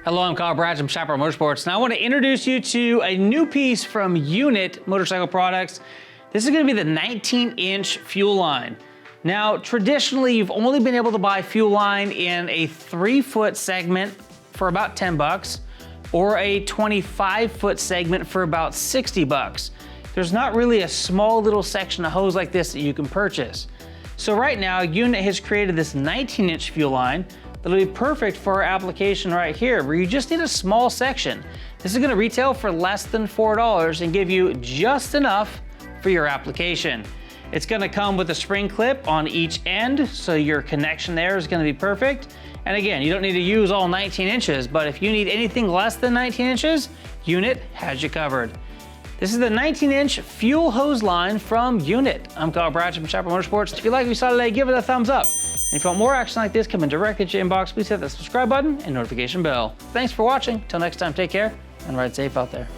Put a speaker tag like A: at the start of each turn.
A: Hello, I'm Kyle Bratch from Chaparral Motorsports. Now I want to introduce you to a new piece from Unit Motorcycle Products. This is going to be the 19-inch fuel line. Now, traditionally, you've only been able to buy fuel line in a 3-foot segment for about 10 bucks or a 25-foot segment for about 60 bucks. There's not really a small little section of hose like this that you can purchase. So right now, Unit has created this 19-inch fuel line that'll be perfect for our application right here, where you just need a small section. This is gonna retail for less than $4 and give you just enough for your application. It's gonna come with a spring clip on each end, so your connection there is gonna be perfect. And again, you don't need to use all 19 inches, but if you need anything less than 19 inches, Unit has you covered. This is the 19-inch fuel hose line from Unit. I'm Kyle Bratch from Chaparral Motorsports. If you like what you saw today, give it a thumbs up. And if you want more action like this coming directly to your inbox, please hit the subscribe button and notification bell. Thanks for watching. Till next time, take care and ride safe out there.